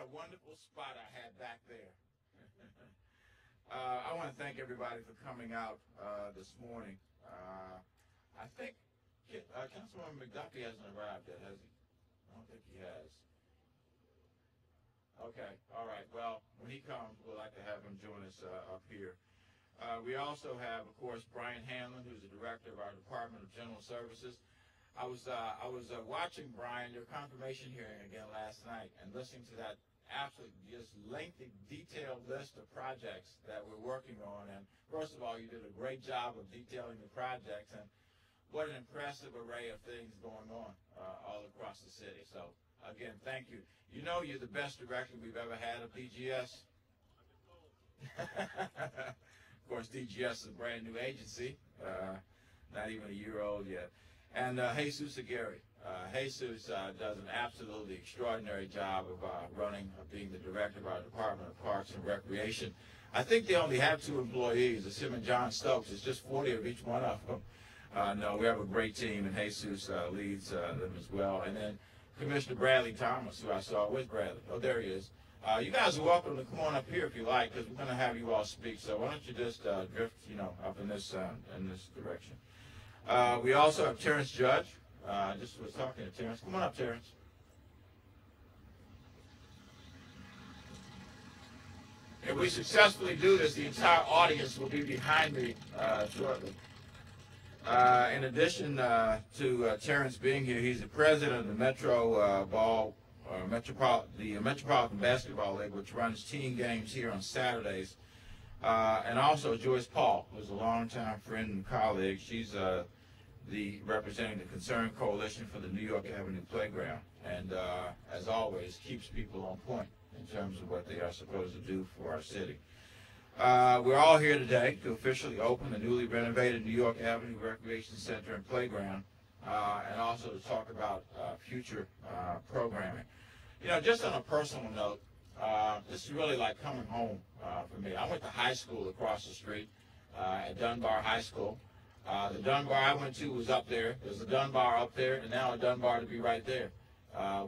a wonderful spot I had back there. I want to thank everybody for coming out this morning. I think Councilwoman McDuffie hasn't arrived yet, has he? I don't think he has. Okay, all right. Well, when he comes, we'd like to have him join us up here. We also have, of course, Brian Hanlon, who's the director of our Department of General Services. I was watching, Brian, your confirmation hearing again last night and listening to that absolutely just lengthy, detailed list of projects that we're working on. And first of all, you did a great job of detailing the projects, and what an impressive array of things going on all across the city. So, again, thank you. You know you're the best director we've ever had of DGS. Of course, DGS is a brand new agency, not even a year old yet. And Jesús Aguirre. Jesus does an absolutely extraordinary job of being the director of our Department of Parks and Recreation. I think they only have 2 employees. It's him and John Stokes. It's just 40 of each one of them. No, we have a great team, and Jesus leads them as well. And then Commissioner Bradley Thomas, who I saw. Where's Bradley? Oh, there he is. You guys are welcome to come on up here if you like, because we're going to have you all speak. So why don't you just drift, up in this direction. We also have Terrence Judge. Just was talking to Terrence. Come on up, Terrence. If we successfully do this, the entire audience will be behind me shortly. In addition to Terrence being here, he's the president of the Metropolitan Basketball League, which runs team games here on Saturdays. And also Joyce Paul, who's a longtime friend and colleague. She's representing the Concerned Coalition for the New York Avenue Playground, and as always, keeps people on point in terms of what they are supposed to do for our city. We're all here today to officially open the newly renovated New York Avenue Recreation Center and Playground, and also to talk about future programming. Just on a personal note, this is really like coming home for me. I went to high school across the street at Dunbar High School. The Dunbar I went to was up there. There's a Dunbar up there, and now a Dunbar to be right there.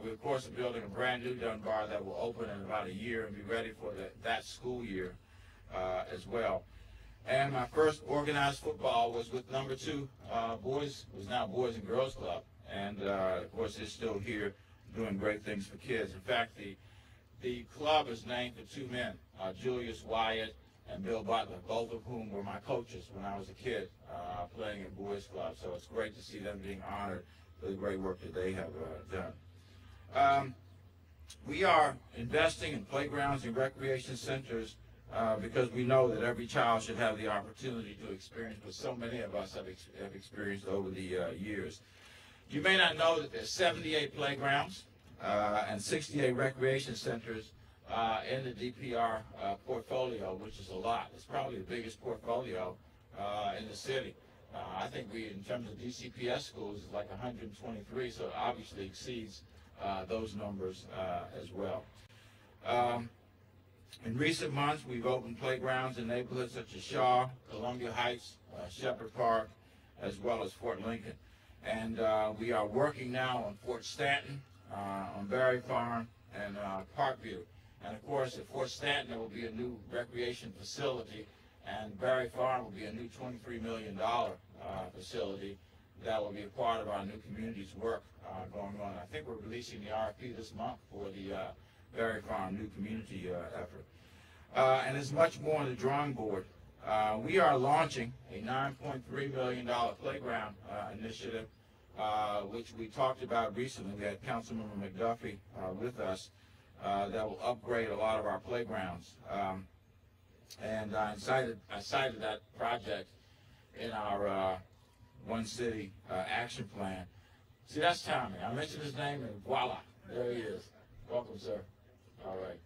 We, of course, are building a brand new Dunbar that will open in about a year and be ready for that school year as well. And my first organized football was with number 2 boys, was now Boys and Girls Club. And, of course, it's still here doing great things for kids. In fact, the club is named for 2 men, Julius Wyatt and Bill Butler, both of whom were my coaches when I was a kid playing at Boys Club. So it's great to see them being honored for the great work that they have done. We are investing in playgrounds and recreation centers because we know that every child should have the opportunity to experience what so many of us have experienced over the years. You may not know that there's 78 playgrounds and 68 recreation centers in the DPR portfolio, which is a lot. It's probably the biggest portfolio in the city. I think in terms of DCPS schools, it's like 123, so it obviously exceeds those numbers as well. In recent months, we've opened playgrounds in neighborhoods such as Shaw, Columbia Heights, Shepherd Park, as well as Fort Lincoln. And we are working now on Fort Stanton, on Berry Farm, and Parkview. And of course, at Fort Stanton, there will be a new recreation facility, and Berry Farm will be a new $23 million facility that will be a part of our new community's work going on. I think we're releasing the RFP this month for the Berry Farm new community effort. And there's much more on the drawing board. We are launching a $9.3 million playground initiative, which we talked about recently. We had Councilmember McDuffie with us. That will upgrade a lot of our playgrounds. And I cited that project in our One City action plan. See, that's Tommy. I mentioned his name, and voila, there he is. Welcome, sir. All right.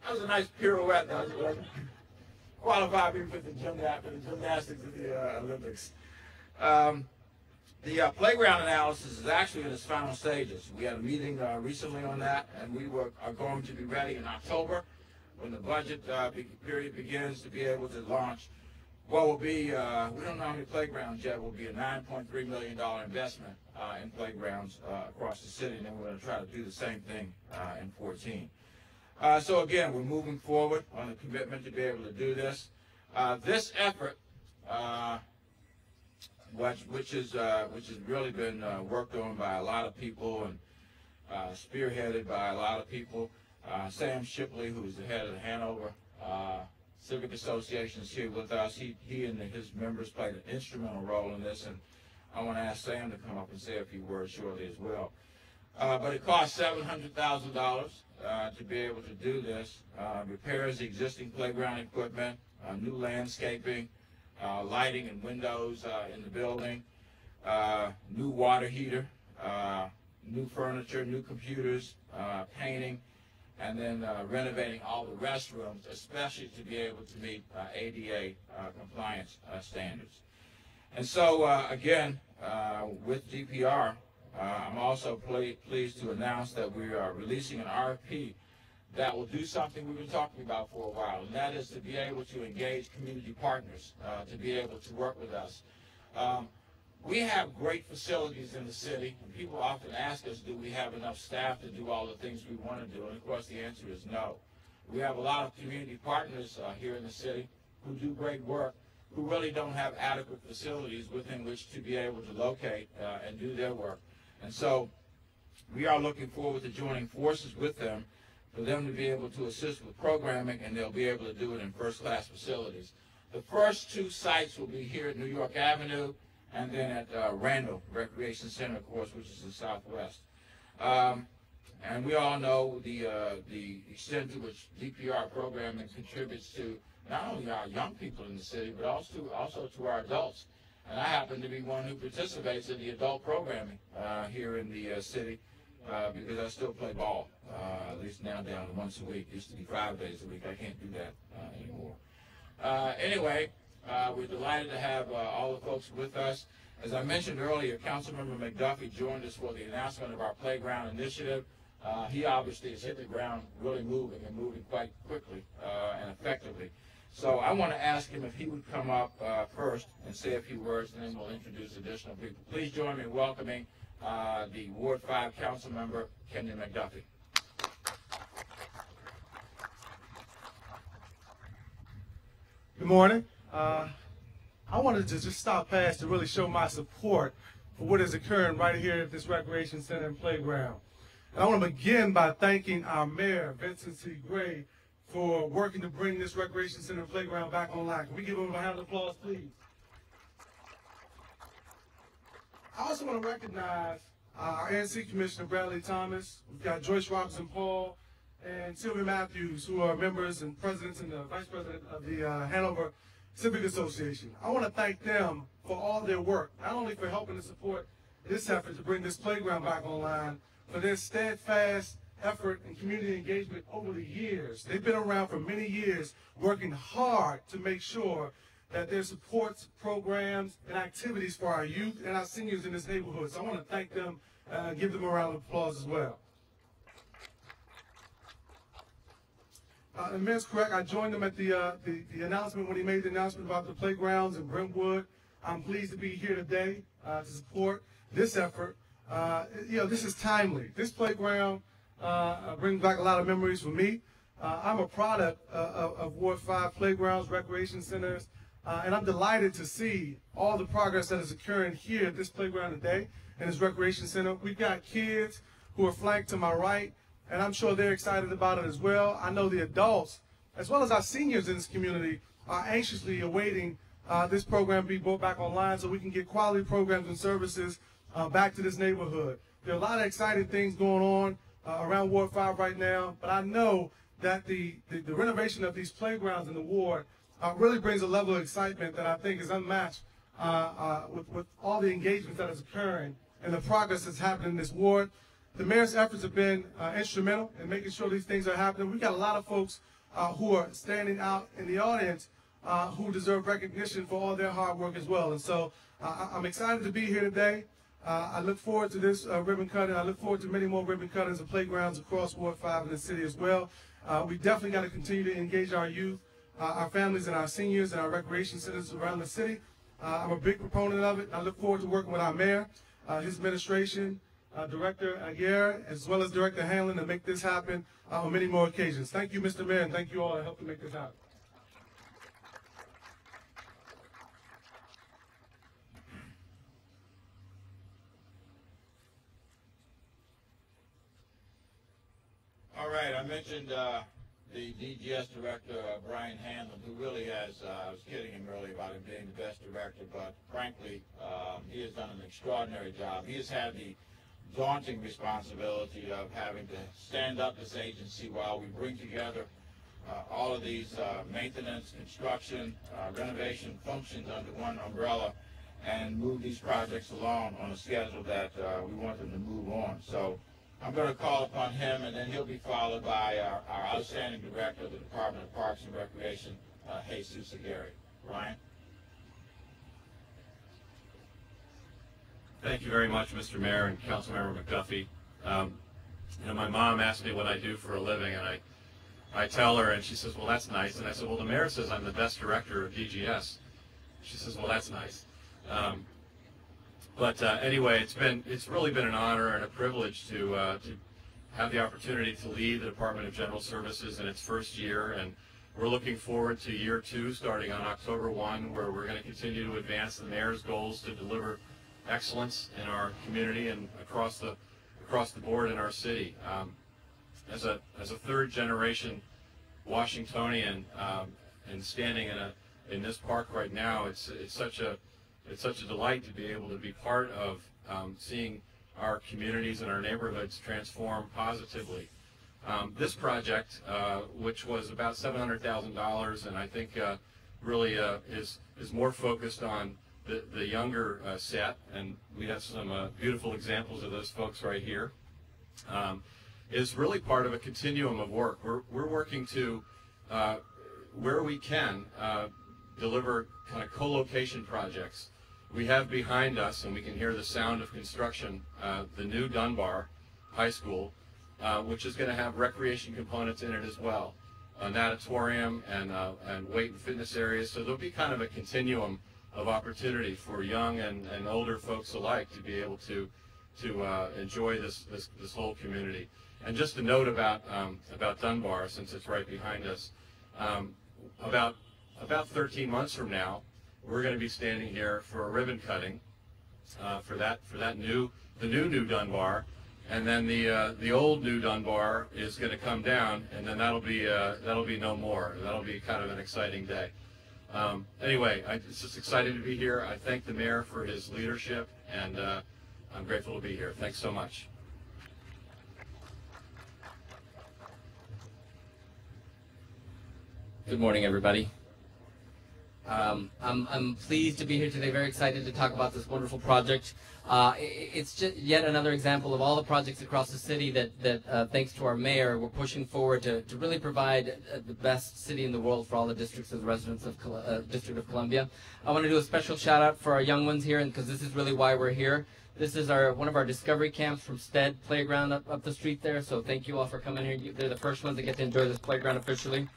That was a nice pirouette. That was qualified me for the gymnastics of the Olympics. The playground analysis is actually in its final stages. We had a meeting recently on that, and we are going to be ready in October when the budget period begins to be able to launch what will be, we don't know how many playgrounds yet, will be a $9.3 million investment in playgrounds across the city, and then we're going to try to do the same thing in 14. So again, we're moving forward on the commitment to be able to do this. This effort, which has really been worked on by a lot of people and spearheaded by a lot of people. Sam Shipley, who's the head of the Hanover Civic Association, is here with us. He and his members played an instrumental role in this, and I want to ask Sam to come up and say a few words shortly as well. But it costs $700,000 to be able to do this. Repairs the existing playground equipment, new landscaping, lighting and windows in the building, new water heater, new furniture, new computers, painting, and then renovating all the restrooms, especially to be able to meet ADA compliance standards. And so, again, with DPR, I'm also pleased to announce that we are releasing an RFP that will do something we've been talking about for a while, and that is to be able to engage community partners, to be able to work with us. We have great facilities in the city, and people often ask us, do we have enough staff to do all the things we want to do? And of course the answer is no. We have a lot of community partners here in the city who do great work, who really don't have adequate facilities within which to be able to locate and do their work. And so we are looking forward to joining forces with them for them to be able to assist with programming, and they'll be able to do it in first-class facilities. The first two sites will be here at New York Avenue and then at Randall Recreation Center, of course, which is the Southwest. And we all know the extent to which DPR programming contributes to not only our young people in the city, but also to our adults. And I happen to be one who participates in the adult programming here in the city because I still play ball, at least now down to once a week. It used to be 5 days a week. I can't do that anymore. Anyway, we're delighted to have all the folks with us. As I mentioned earlier, Councilmember McDuffie joined us for the announcement of our playground initiative. He obviously has hit the ground really moving and moving quite quickly and effectively. So I want to ask him if he would come up first and say a few words, and then we'll introduce additional people. Please join me in welcoming the Ward 5 Council Member, Kenyon McDuffie. Good morning. I wanted to just stop past to really show my support for what is occurring right here at this recreation center and playground. And I want to begin by thanking our mayor, Vincent C. for working to bring this recreation center and playground back online. Can we give him a round of applause, please? I also want to recognize our ANC Commissioner, Bradley Thomas. We've got Joyce Robinson-Paul and Sylvia Matthews, who are members and presidents and the vice president of the Hanover Civic Association. I want to thank them for all their work, not only for helping to support this effort to bring this playground back online, but their steadfast effort and community engagement over the years. They've been around for many years, working hard to make sure that there supports programs and activities for our youth and our seniors in this neighborhood. So I want to thank them and give them a round of applause as well. The mayor's correct. I joined him at the announcement when he made the announcement about the playgrounds in Brentwood. I'm pleased to be here today to support this effort. This is timely. This playground brings back a lot of memories for me. I'm a product of Ward 5 playgrounds, recreation centers, and I'm delighted to see all the progress that is occurring here at this playground today and this recreation center. We've got kids who are flanked to my right, and I'm sure they're excited about it as well. I know the adults, as well as our seniors in this community, are anxiously awaiting this program be brought back online so we can get quality programs and services back to this neighborhood. There are a lot of exciting things going on around Ward 5 right now, but I know that the renovation of these playgrounds in the ward really brings a level of excitement that I think is unmatched with all the engagement that is occurring and the progress that's happening in this ward. The mayor's efforts have been instrumental in making sure these things are happening. We've got a lot of folks who are standing out in the audience who deserve recognition for all their hard work as well. And so I'm excited to be here today. I look forward to this ribbon cutting. I look forward to many more ribbon cuttings and playgrounds across Ward 5 in the city as well. We definitely got to continue to engage our youth our families and our seniors and our recreation centers around the city. I'm a big proponent of it. I look forward to working with our mayor, his administration, Director Aguirre, as well as Director Hanlon to make this happen on many more occasions. Thank you, Mr. Mayor, and thank you all that helped to make this happen. All right, I mentioned the DGS director, Brian Hanlon, who really has, I was kidding him earlier about him being the best director, but frankly, he has done an extraordinary job. He has had the daunting responsibility of having to stand up this agency while we bring together all of these maintenance, construction, renovation functions under one umbrella and move these projects along on a schedule that we want them to move on. So I'm going to call upon him, and then he'll be followed by our outstanding director of the Department of Parks and Recreation, Jesús Aguirre. Ryan? Thank you very much, Mr. Mayor and Councilmember McDuffie. You know, my mom asked me what I do for a living, and I tell her, and she says, well, that's nice. And I said, well, the mayor says I'm the best director of DGS. She says, well, that's nice. Anyway, it's really been an honor and a privilege to have the opportunity to lead the Department of General Services in its first year, and we're looking forward to year 2 starting on October 1, where we're going to continue to advance the mayor's goals to deliver excellence in our community and across the board in our city. As a third generation Washingtonian and standing in this park right now, it's such a delight to be able to be part of seeing our communities and our neighborhoods transform positively. This project, which was about $700,000, and I think really is more focused on the younger set, and we have some beautiful examples of those folks right here, is really part of a continuum of work. We're working to, where we can, deliver kind of co-location projects. We have behind us, and we can hear the sound of construction, the new Dunbar High School, which is going to have recreation components in it as well, a natatorium and weight and fitness areas. So there'll be kind of a continuum of opportunity for young and older folks alike to be able to enjoy this whole community. And just a note about Dunbar, since it's right behind us, about 13 months from now, we're going to be standing here for a ribbon cutting for the new Dunbar, and then the old new Dunbar is going to come down, and then that'll be no more. That'll be kind of an exciting day. Anyway, I'm just excited to be here. I thank the mayor for his leadership, and I'm grateful to be here. Thanks so much. Good morning, everybody. I'm pleased to be here today, very excited to talk about this wonderful project. It's just yet another example of all the projects across the city that thanks to our mayor, we're pushing forward to really provide the best city in the world for all the districts of the residents of District of Columbia. I want to do a special shout out for our young ones here, and because this is really why we're here. This is one of our discovery camps from Stead Playground up the street there, so thank you all for coming here. They're the first ones that get to enjoy this playground officially.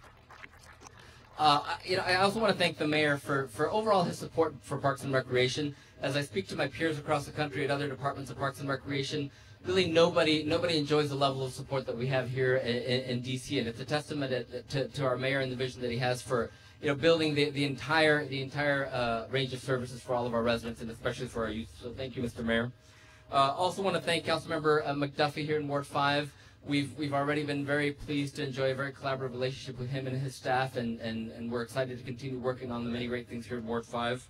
I also want to thank the mayor for overall his support for Parks and Recreation. As I speak to my peers across the country at other departments of Parks and Recreation, really nobody enjoys the level of support that we have here in DC, and it's a testament to our mayor and the vision that he has for building the entire range of services for all of our residents, and especially for our youth. So thank you, Mr. Mayor. Also want to thank Councilmember McDuffie here in Ward 5. We've already been very pleased to enjoy a very collaborative relationship with him and his staff, and we're excited to continue working on the many great things here in Ward 5.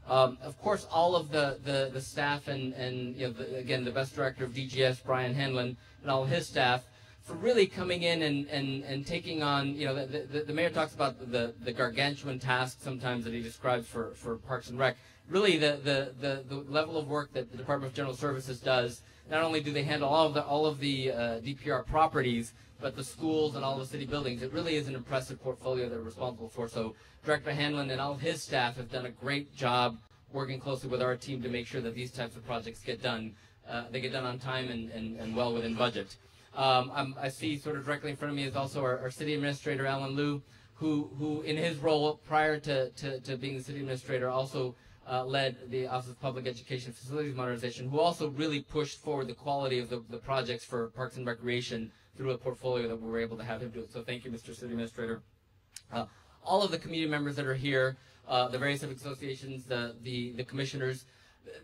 Of course, all of the staff and again, the best director of DGS, Brian Hanlon, and all of his staff for really coming in and taking on, the mayor talks about the gargantuan task sometimes that he describes for Parks and Rec. Really, the level of work that the Department of General Services does. Not only do they handle all of the DPR properties, but the schools and all the city buildings. It really is an impressive portfolio they're responsible for. So Director Hanlon and all of his staff have done a great job working closely with our team to make sure that these types of projects get done. They get done on time and well within budget. I see sort of directly in front of me is also our city administrator, Alan Liu, who in his role prior to being the city administrator also led the Office of Public Education and Facilities Modernization, who also really pushed forward the quality of the projects for Parks and Recreation through a portfolio that we were able to have him do. So thank you, Mr. City Administrator. All of the community members that are here, the various civic associations, the commissioners,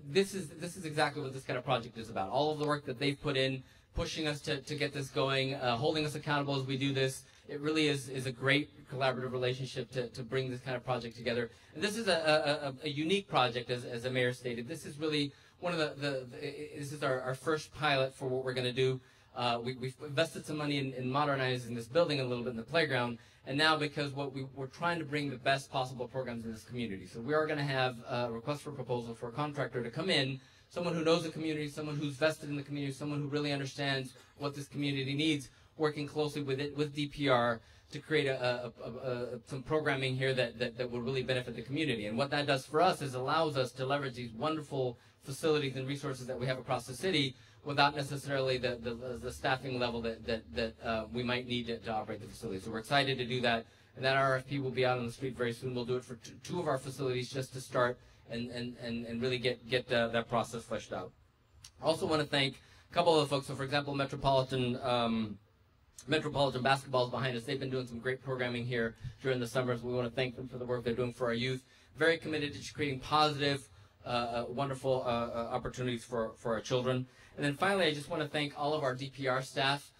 this is exactly what this kind of project is about. All of the work that they've put in, pushing us to get this going, holding us accountable as we do this. It really is a great collaborative relationship to bring this kind of project together. And this is a unique project, as the mayor stated. This is really one of this is our first pilot for what we're going to do. We've invested some money in modernizing this building a little bit in the playground. And now, because we're trying to bring the best possible programs in this community. So we are going to have a request for proposal for a contractor to come in, someone who knows the community, someone who's vested in the community, someone who really understands what this community needs, working closely with DPR to create some programming here that will really benefit the community. And what that does for us is allows us to leverage these wonderful facilities and resources that we have across the city without necessarily the staffing level that we might need to operate the facility. So we're excited to do that, and that RFP will be out on the street very soon. We'll do it for two of our facilities just to start and really get that process fleshed out. I also want to thank a couple of the folks. So, for example, Metropolitan Basketball is behind us. They've been doing some great programming here during the summers. We want to thank them for the work they're doing for our youth. Very committed to creating positive, wonderful opportunities for our children. And then finally, I just want to thank all of our DPR staff.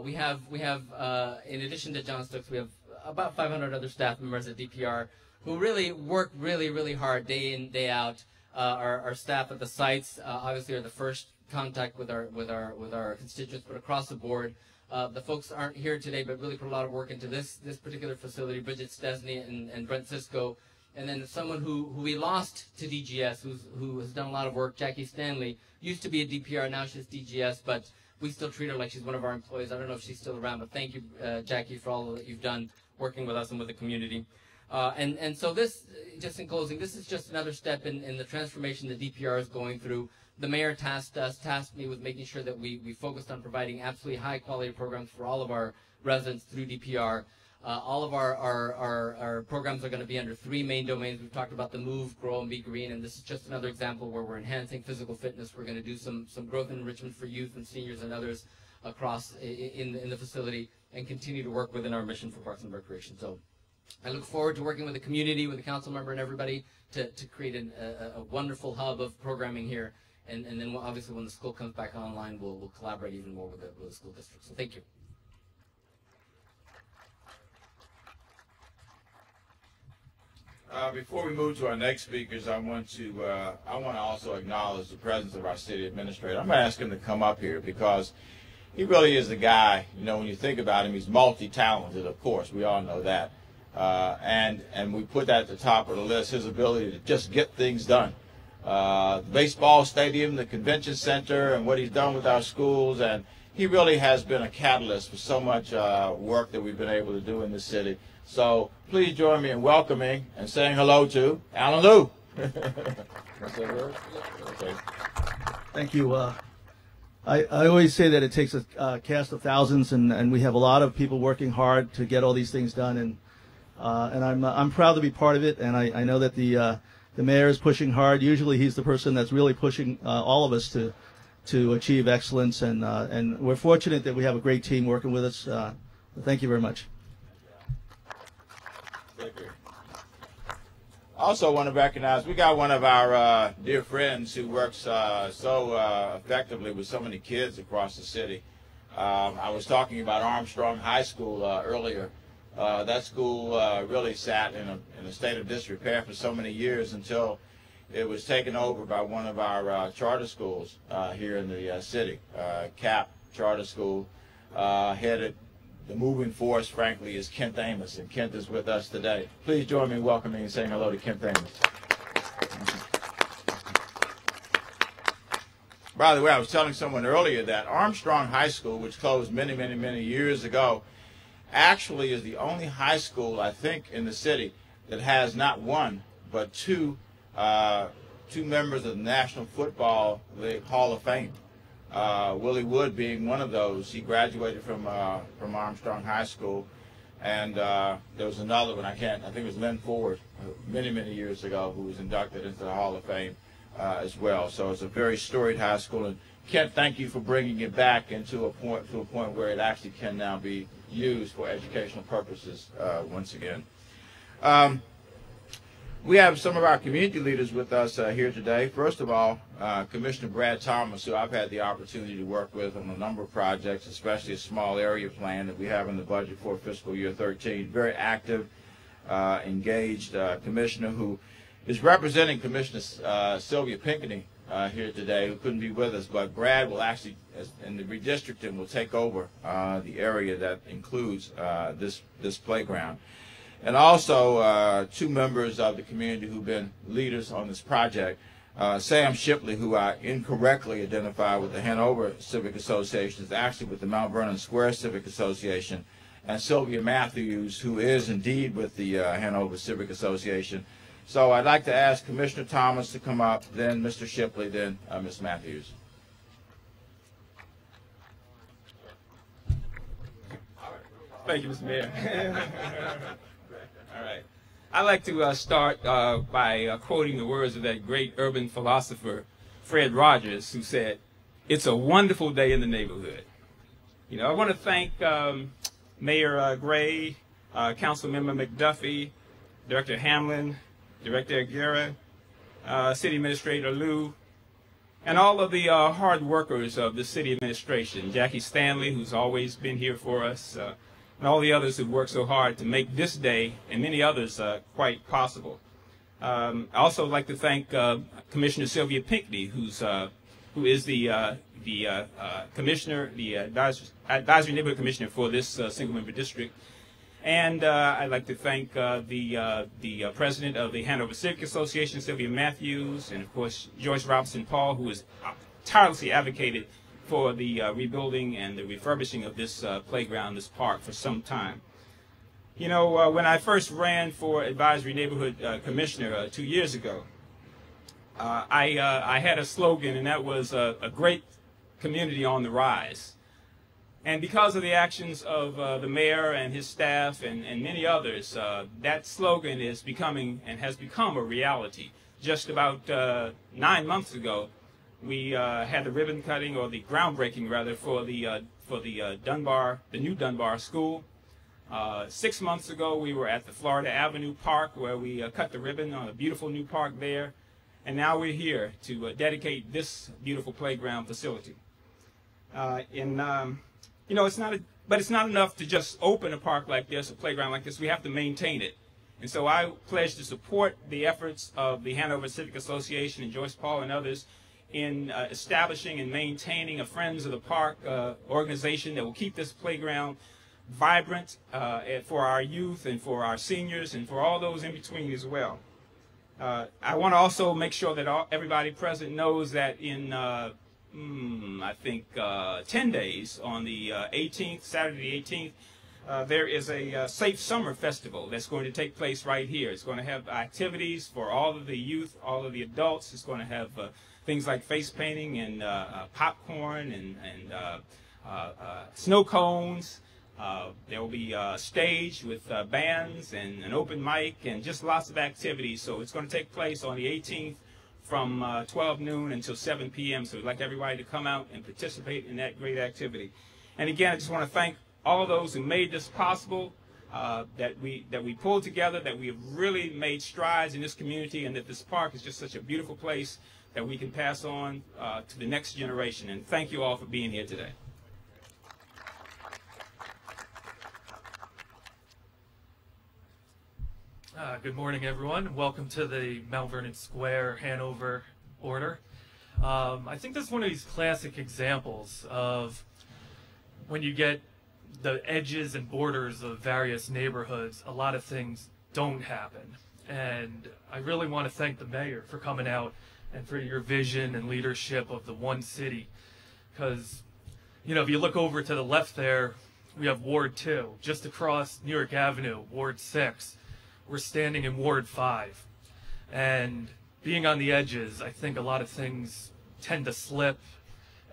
We have in addition to John Stokes, we have about 500 other staff members at DPR who really work really hard day in, day out. Our staff at the sites obviously are the first contact with our constituents, but across the board. The folks aren't here today, but really put a lot of work into this particular facility. Bridget Stesney and Brent Cisco, and then someone who we lost to DGS, who has done a lot of work. Jackie Stanley used to be a DPR, now she's DGS, but we still treat her like she's one of our employees. I don't know if she's still around, but thank you, Jackie, for all that you've done working with us and with the community. And so this, just in closing, this is just another step in the transformation that DPR is going through. The mayor tasked me with making sure that we focused on providing absolutely high quality programs for all of our residents through DPR. All of our programs are going to be under 3 main domains. We've talked about the Move, Grow, and Be Green, and this is just another example where we're enhancing physical fitness. We're going to do some growth and enrichment for youth and seniors and others across in the facility, and continue to work within our mission for Parks and Recreation. So I look forward to working with the community, with the council member and everybody to create a wonderful hub of programming here. And then obviously when the school comes back online, we'll collaborate even more with the school district. So thank you. Before we move to our next speakers, I want to also acknowledge the presence of our city administrator. I'm going to ask him to come up here because he really is the guy. You know, when you think about him, he's multi-talented. Of course, we all know that, and we put that at the top of the list. His ability to just get things done. The baseball stadium, the convention center, and what he's done with our schools, and he really has been a catalyst for so much work that we've been able to do in the city. So please join me in welcoming and saying hello to Alan Liu. Okay. Thank you. I always say that it takes a cast of thousands, and we have a lot of people working hard to get all these things done, and I'm proud to be part of it. And I know that the mayor is pushing hard. Usually he's the person that's really pushing all of us to achieve excellence, and we're fortunate that we have a great team working with us. Thank you very much. I also want to recognize we got one of our dear friends who works so effectively with so many kids across the city. I was talking about Armstrong High School earlier. That school really sat in a state of disrepair for so many years until it was taken over by one of our charter schools here in the city. CAP Charter School, headed. The moving force, frankly, is Kent Amos, and Kent is with us today. Please join me in welcoming and saying hello to Kent Amos. By the way, I was telling someone earlier that Armstrong High School, which closed many years ago, actually is the only high school, I think, in the city that has not one, but two members of the National Football League Hall of Fame. Willie Wood being one of those. He graduated from Armstrong High School. And there was another one, I think it was Lynn Ford, many, many years ago, who was inducted into the Hall of Fame as well. So it's a very storied high school. And Kent, thank you for bringing it back into a point where it actually can now be used for educational purposes once again. We have some of our community leaders with us here today. First of all, Commissioner Brad Thomas, who I've had the opportunity to work with on a number of projects, especially a small area plan that we have in the budget for fiscal year 13. Very active, engaged commissioner who is representing Commissioner SYLVIA Pinckney here today, who couldn't be with us. But Brad will actually, in the redistricting, will take over the area that includes this playground. And also two members of the community who've been leaders on this project. Sam Shipley, who I incorrectly identified with the Hanover Civic Association, is actually with the Mount Vernon Square Civic Association. And Sylvia Matthews, who is indeed with the Hanover Civic Association. So I'd like to ask Commissioner Thomas to come up, then Mr. Shipley, then Ms. Matthews. Thank you, Mr. Mayor. All right. I'd like to start by quoting the words of that great urban philosopher, Fred Rogers, who said, "It's a wonderful day in the neighborhood." You know, I want to thank Mayor Gray, Councilmember McDuffie, Director Hanlon, Director Aguirre, City Administrator Liu, and all of the hard workers of the city administration, Jackie Stanley, who's always been here for us, and all the others who worked so hard to make this day and many others quite possible. I also like to thank Commissioner Sylvia Pinckney, who is the commissioner, the advisory neighborhood commissioner for this single-member district. And I'd like to thank the president of the Hanover Civic Association, Sylvia Matthews, and of course Joyce Robinson Paul, who has tirelessly advocated for the rebuilding and the refurbishing of this playground, this park, for some time. You know, when I first ran for advisory neighborhood commissioner 2 years ago, I had a slogan, and that was a great community on the rise. And because of the actions of the mayor and his staff and many others, that slogan is becoming and has become a reality. Just about 9 months ago, we had the ribbon cutting, or the groundbreaking rather, for the new Dunbar School. 6 months ago, we were at the Florida Avenue Park, where we cut the ribbon on a beautiful new park there. And now we're here to dedicate this beautiful playground facility. You know, it's not enough to just open a park like this, a playground like this. We have to maintain it. And so I pledge to support the efforts of the Hanover Civic Association and Joyce Paul and others in establishing and maintaining a Friends of the Park organization that will keep this playground vibrant for our youth and for our seniors and for all those in between as well. I want to also make sure that everybody present knows that in I think 10 days, on the 18th, Saturday the 18th, there is a Safe Summer Festival that's going to take place right here. It's going to have activities for all of the youth, all of the adults. It's going to have things like face painting and popcorn and snow cones. There will be a stage with bands and an open mic and just lots of activities. So it's going to take place on the 18th from 12 noon until 7 p.m. So we'd like everybody to come out and participate in that great activity. And again, I just want to thank all of those who made this possible, that we pulled together, that we have really made strides in this community, and that this park is just such a beautiful place that we can pass on to the next generation. And thank you all for being here today. Good morning, everyone. Welcome to the Mount Vernon Square Hanover Order. I think this is one of these classic examples of when you get the edges and borders of various neighborhoods, a lot of things don't happen. And I really want to thank the mayor for coming out and for your vision and leadership of the one city. Because, you know, if you look over to the left there, we have Ward 2. Just across New York Avenue, Ward 6. We're standing in Ward 5. And being on the edges, I think a lot of things tend to slip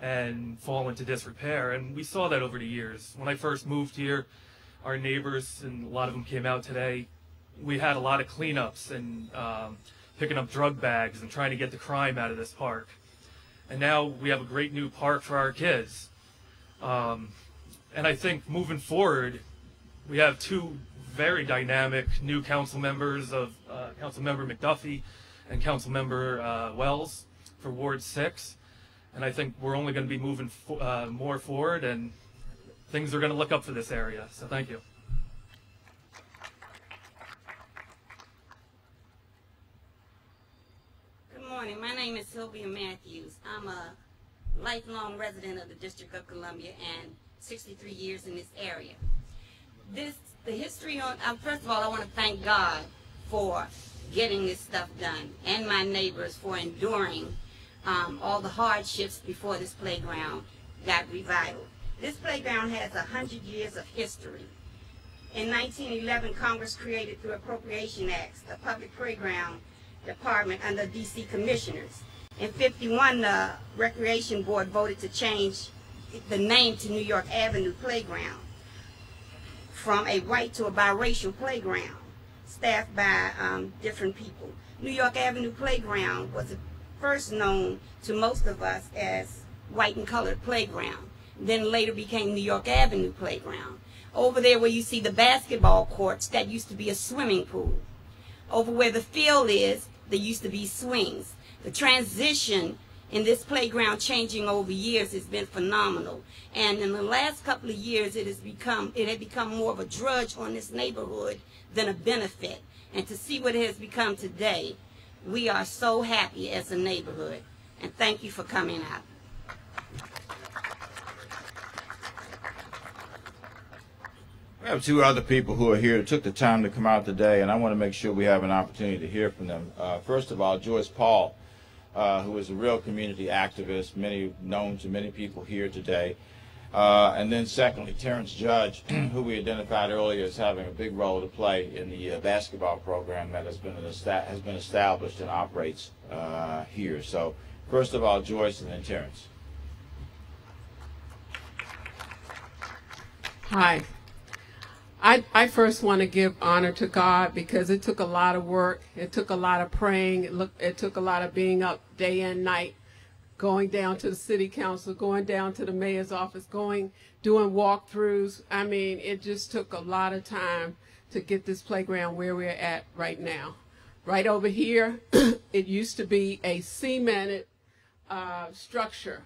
and fall into disrepair. And we saw that over the years. When I first moved here, our neighbors, and a lot of them came out today. We had a lot of cleanups and picking up drug bags and trying to get the crime out of this park. And now we have a great new park for our kids. And I think moving forward, we have two very dynamic new council members of Councilmember McDuffie and Councilmember Wells for Ward 6. And I think we're only going to be moving more forward, and things are going to look up for this area. So thank you. Good morning. My name is Sylvia Matthews. I'm a lifelong resident of the District of Columbia and 63 years in this area. The history on, first of all, I want to thank God for getting this stuff done, and my neighbors for enduring all the hardships before this playground got revived. This playground has 100 years of history. In 1911, Congress created through Appropriation Acts the Public Playground Department under DC Commissioners. In 1951, the Recreation Board voted to change the name to New York Avenue Playground from a white to a biracial playground staffed by different people. New York Avenue Playground was first known to most of us as white and colored playground, then later became New York Avenue Playground. Over there where you see the basketball courts, that used to be a swimming pool. Over where the field is, there used to be swings. The transition in this playground changing over years has been phenomenal. And in the last couple of years, it had become more of a drudge on this neighborhood than a benefit. And to see what it has become today, we are so happy as a neighborhood. And thank you for coming out. We have two other people who are here who took the time to come out today, and I want to make sure we have an opportunity to hear from them. First of all, Joyce Paul, who is a real community activist, known to many people here today. And then secondly, Terrence Judge, who we identified earlier as having a big role to play in the basketball program that has been established and operates here. So first of all, Joyce, and then Terrence. Hi. I first want to give honor to God because it took a lot of work. It took a lot of praying. It took a lot of being up day and night, going down to the city council, going down to the mayor's office, doing walkthroughs. I mean, it just took a lot of time to get this playground where we're at right now. Right over here, it used to be a cemented structure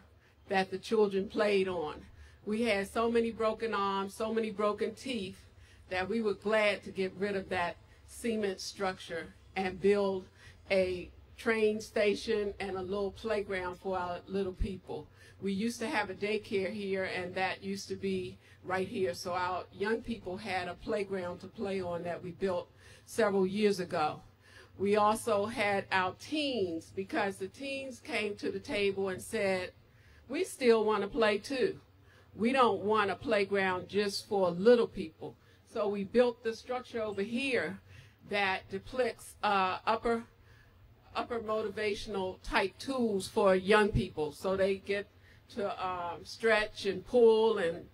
that the children played on. We had so many broken arms, so many broken teeth, that we were glad to get rid of that cement structure and build a train station and a little playground for our little people. We used to have a daycare here, and that used to be right here. So our young people had a playground to play on that we built several years ago. We also had our teens, because the teens came to the table and said, we still want to play too. We don't want a playground just for little people. So we built the structure over here that depicts upper motivational type tools for young people, so they get to stretch and pull and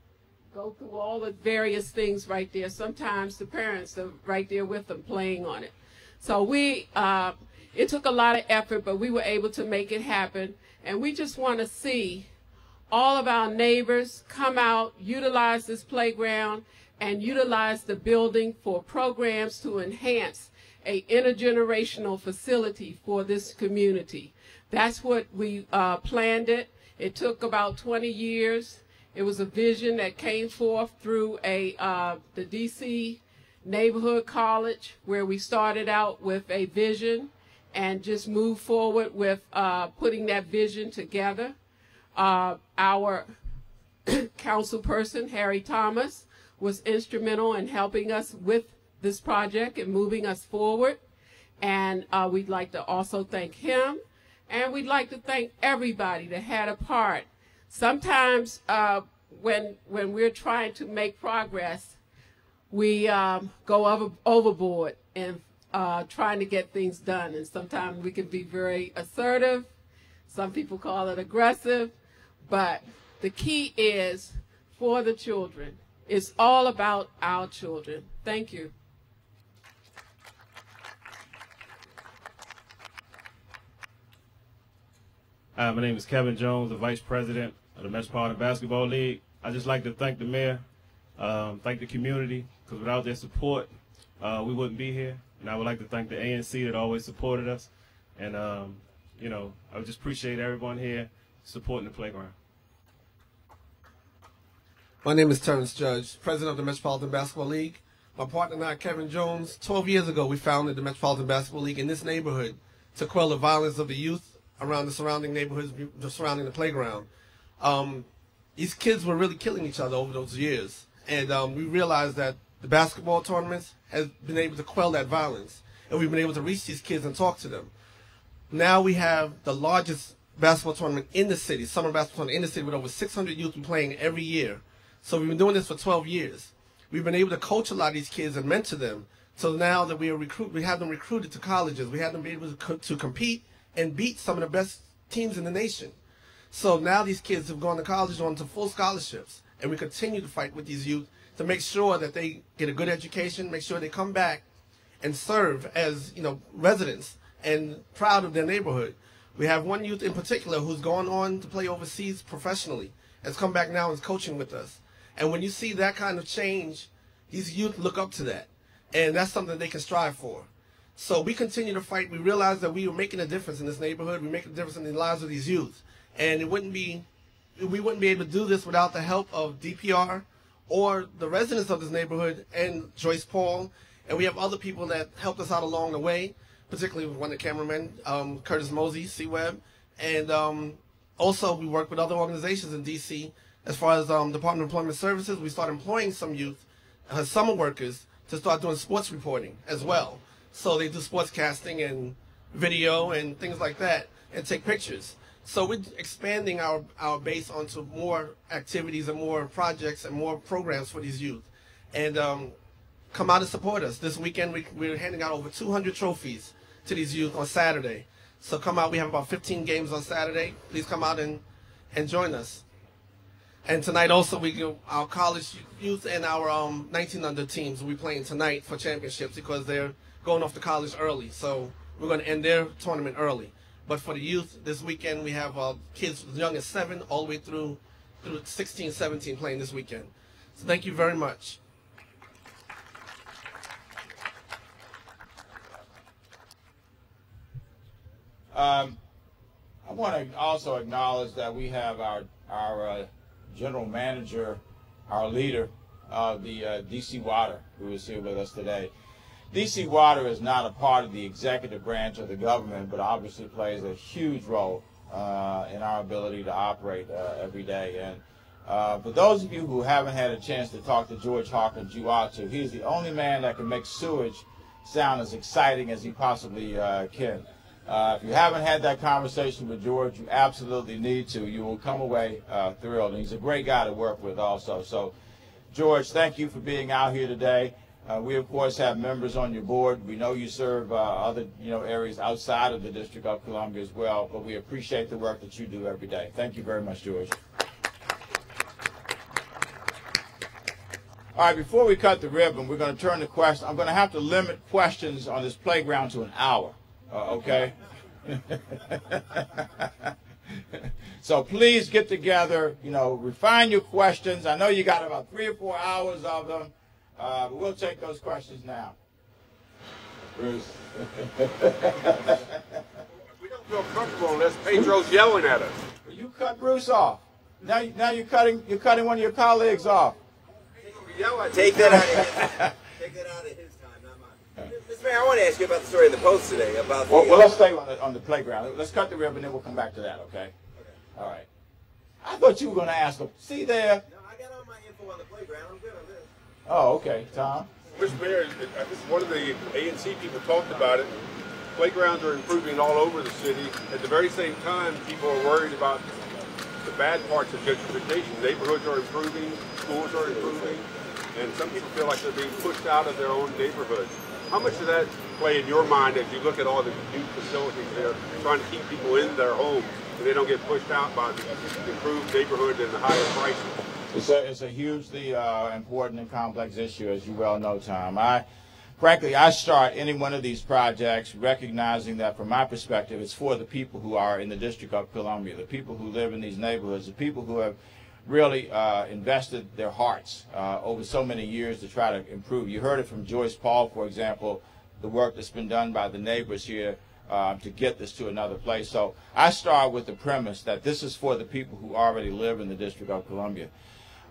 go through all the various things right there. Sometimes the parents are right there with them playing on it. So it took a lot of effort, but we were able to make it happen. And we just want to see all of our neighbors come out, utilize this playground, and utilize the building for programs to enhance an intergenerational facility for this community. That's what we planned it. It took about 20 years. It was a vision that came forth through the DC Neighborhood College, where we started out with a vision and just moved forward with putting that vision together. Our councilperson, Harry Thomas, was instrumental in helping us with this project and moving us forward. And we'd like to also thank him. And we'd like to thank everybody that had a part. Sometimes when we're trying to make progress, we go overboard in trying to get things done. And sometimes we can be very assertive. Some people call it aggressive. But the key is for the children. It's all about our children. Thank you. Hi, my name is Kevin Jones, the Vice President of the Metropolitan Basketball League. I'd just like to thank the mayor, thank the community, because without their support, we wouldn't be here. And I would like to thank the ANC that always supported us. And, you know, I would just appreciate everyone here supporting the playground. My name is Terrence Judge, President of the Metropolitan Basketball League. My partner and I, Kevin Jones, 12 years ago, we founded the Metropolitan Basketball League in this neighborhood to quell the violence of the youth around the surrounding neighborhoods, surrounding the playground. These kids were really killing each other over those years. And we realized that the basketball tournaments has been able to quell that violence. And we've been able to reach these kids and talk to them. Now we have the largest basketball tournament in the city, summer basketball tournament in the city, with over 600 youth playing every year. So we've been doing this for 12 years. We've been able to coach a lot of these kids and mentor them. So now that we have them recruited to colleges. We have them be able to compete and beat some of the best teams in the nation. So now these kids have gone to college on to full scholarships. And we continue to fight with these youth to make sure that they get a good education, make sure they come back and serve as, you know, residents and proud of their neighborhood. We have one youth in particular who's gone on to play overseas professionally, has come back now and is coaching with us. And when you see that kind of change, these youth look up to that. And that's something they can strive for. So we continue to fight. We realize that we are making a difference in this neighborhood. We make a difference in the lives of these youth. And we wouldn't be able to do this without the help of DPR or the residents of this neighborhood and Joyce Paul. And we have other people that helped us out along the way, particularly one of the cameramen, Curtis Mosey, C-Web. And also we work with other organizations in D.C. As far as Department of Employment Services, we start employing some youth, summer workers, to start doing sports reporting as well. So they do sports casting and video and things like that and take pictures. So we're expanding our base onto more activities and more projects and more programs for these youth. And come out and support us. This weekend we're handing out over 200 trophies to these youth on Saturday. So come out. We have about 15 games on Saturday. Please come out and join us. And tonight also our college youth and our 19 under teams will be playing tonight for championships because they're going off to college early. So we're going to end their tournament early. But for the youth, this weekend we have kids as young as 7 all the way through 16, 17 playing this weekend. So thank you very much. I want to also acknowledge that we have our general manager, our leader of the DC Water, who is here with us today. DC Water is not a part of the executive branch of the government, but obviously plays a huge role in our ability to operate every day. And for those of you who haven't had a chance to talk to George Hawkins, you ought to. He's the only man that can make sewage sound as exciting as he possibly can. If you haven't had that conversation with George, you absolutely need to. You will come away thrilled. And he's a great guy to work with also. So, George, thank you for being out here today. We, of course, have members on your board. We know you serve other areas outside of the District of Columbia as well, but we appreciate the work that you do every day. Thank you very much, George. All right, before we cut the ribbon, we're going to turn to questions. I'm going to have to limit questions on this playground to an hour, okay? So please get together, refine your questions. I know you got about 3 or 4 hours of them. But we'll take those questions now. Bruce. We don't feel comfortable unless Pedro's yelling at us. Well, you cut Bruce off. Now you're cutting one of your colleagues off. Take that out of his time. Take that out of his time, not mine. Mr. Mayor, I want to ask you about the story in the Post today about. Well, let's stay on the playground. Let's cut the ribbon, then we'll come back to that. Okay. All right. I thought you were going to ask him. See there. No, I got all my info on the playground. I'm good on this. Oh, okay, Tom. Mr. Mayor, one of the ANC people talked about it. Playgrounds are improving all over the city. At the very same time, people are worried about the bad parts of gentrification. Neighborhoods are improving, schools are improving, and some people feel like they're being pushed out of their own neighborhoods. How much does that play in your mind as you look at all the new facilities there, trying to keep people in their homes and they don't get pushed out by the improved neighborhood and the higher prices? It's a hugely important and complex issue, as you well know, Tom. Frankly, I start any one of these projects recognizing that, from my perspective, it's for the people who are in the District of Columbia, the people who live in these neighborhoods, the people who have really invested their hearts over so many years to try to improve. You heard it from Joyce Paul, for example, the work that's been done by the neighbors here to get this to another place. So I start with the premise that this is for the people who already live in the District of Columbia.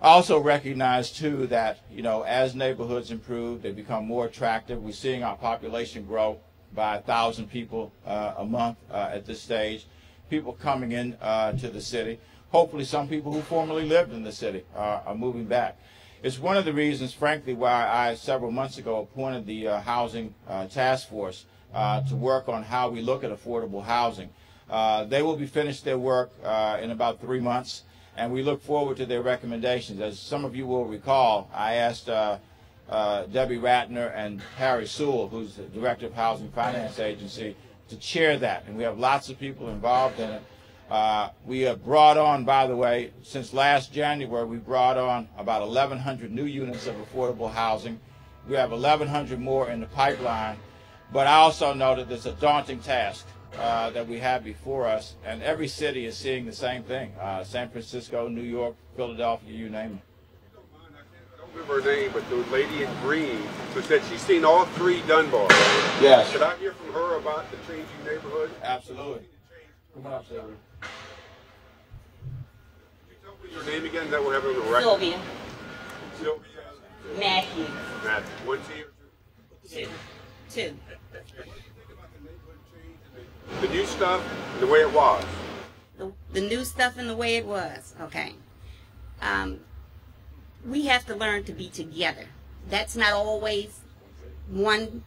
I also recognize, too, that, you know, as neighborhoods improve, they become more attractive. We're seeing our population grow by 1,000 people a month at this stage. People coming in to the city. Hopefully some people who formerly lived in the city are moving back. It's one of the reasons, frankly, why I, several months ago, appointed the Housing Task Force to work on how we look at affordable housing. They will be finished their work in about 3 months. And we look forward to their recommendations. As some of you will recall, I asked Debbie Ratner and Harry Sewell, who's the Director of Housing Finance Agency, to chair that. And we have lots of people involved in it. We have brought on, by the way, since last January, we brought on about 1,100 new units of affordable housing. We have 1,100 more in the pipeline. But I also know that it's a daunting task that we have before us, and every city is seeing the same thing. San Francisco, New York, Philadelphia, you name it. I don't remember her name, but the lady in green who said she's seen all 3 Dunbar. Yes. Could I hear from her about the changing neighborhood? Absolutely. Come on up, Sylvia. Could you tell me your name again? That will have it on the record. Sylvia. Sylvia. Matthews. Matthews. 1 T or 2? 2. The new stuff, the way it was. The new stuff and the way it was. Okay. We have to learn to be together. That's not always one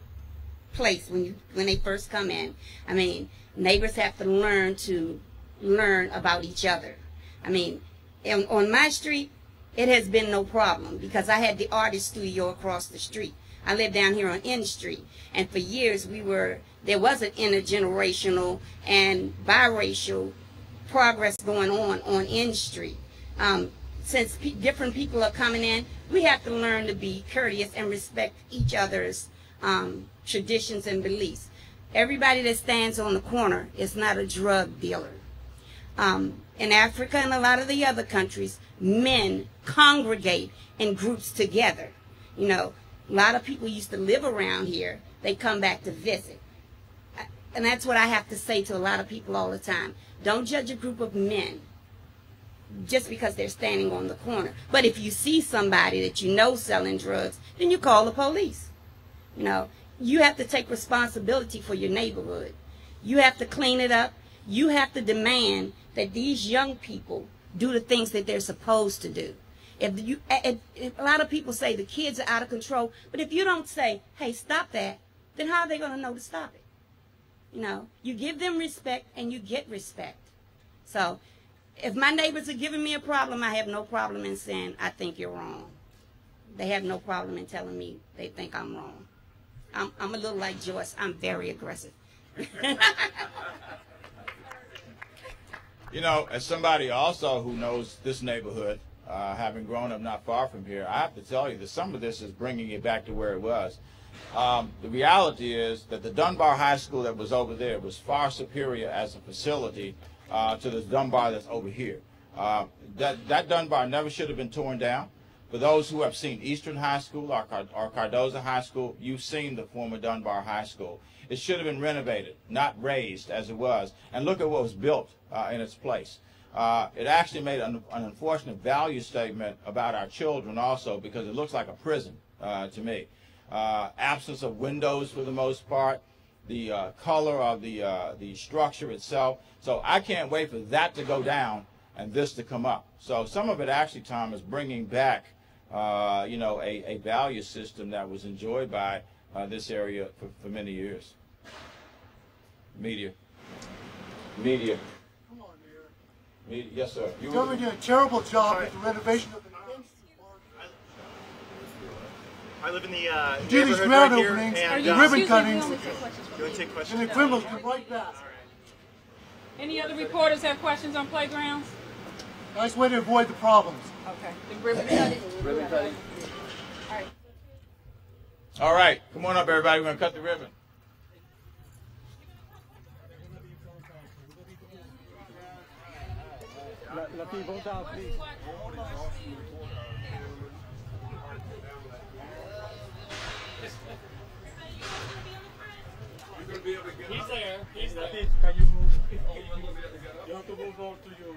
place when they first come in. I mean, neighbors have to learn about each other. I mean, on my street, it has been no problem because I had the artist studio across the street. I live down here on N Street, and for years there was an intergenerational and biracial progress going on N Street. Since different people are coming in, we have to learn to be courteous and respect each other's traditions and beliefs. Everybody that stands on the corner is not a drug dealer. In Africa and a lot of the other countries, men congregate in groups together. You know, a lot of people used to live around here. They come back to visit. And that's what I have to say to a lot of people all the time. Don't judge a group of men just because they're standing on the corner. But if you see somebody that you know selling drugs, then you call the police. You know, you have to take responsibility for your neighborhood. You have to clean it up. You have to demand that these young people do the things that they're supposed to do. If a lot of people say the kids are out of control, but if you don't say, hey, stop that, then how are they going to know to stop it? You know, you give them respect and you get respect. So if my neighbors are giving me a problem, I have no problem in saying, I think you're wrong. They have no problem in telling me they think I'm wrong. I'm a little like Joyce. I'm very aggressive. You know, as somebody also who knows this neighborhood, having grown up not far from here, I have to tell you that some of this is bringing it back to where it was. The reality is that the Dunbar High School that was over there was far superior as a facility to the Dunbar that's over here. That Dunbar never should have been torn down. For those who have seen Eastern High School or Cardozo High School, you've seen the former Dunbar High School. It should have been renovated, not raised as it was. And look at what was built in its place. It actually made an unfortunate value statement about our children also, because it looks like a prison to me. Absence of windows for the most part, the color of the structure itself. So I can't wait for that to go down and this to come up. So some of it actually, Tom, is bringing back you know, a value system that was enjoyed by this area for many years. Media. Media. Come on, Mayor. Media. Yes, sir. You did a terrible job with the renovation of the I live in the do these neighborhood ground right here, openings, and, the ribbon cuttings, you want to take questions? and the criminals come right back. Any other reporters have questions on playgrounds? Nice way to avoid the problems. Okay. The ribbon cutting. Ribbon cutting. All right. All right, come on up, everybody. We're going to cut the ribbon. Let people down, please. He's there. He's there. Can you move? You have to move on to your...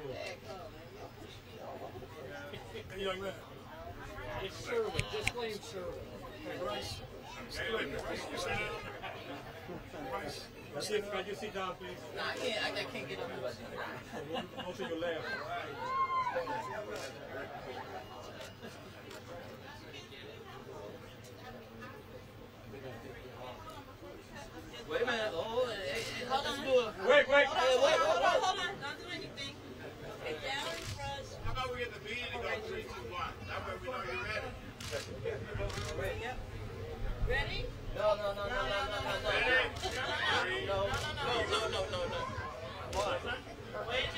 Hey, young man. It's Sherwood. Just claim Sherwood. Hey, Bryce. Bryce. Can you sit down, please? No, I can't get up. Go to your left. Wait a minute. Oh, hey, hold on. Wait. Hold on. Don't do anything. Get down in front. How about we get the beat and go 3, 2, 1? That way we know you're ready. Ready? No. No. Wait,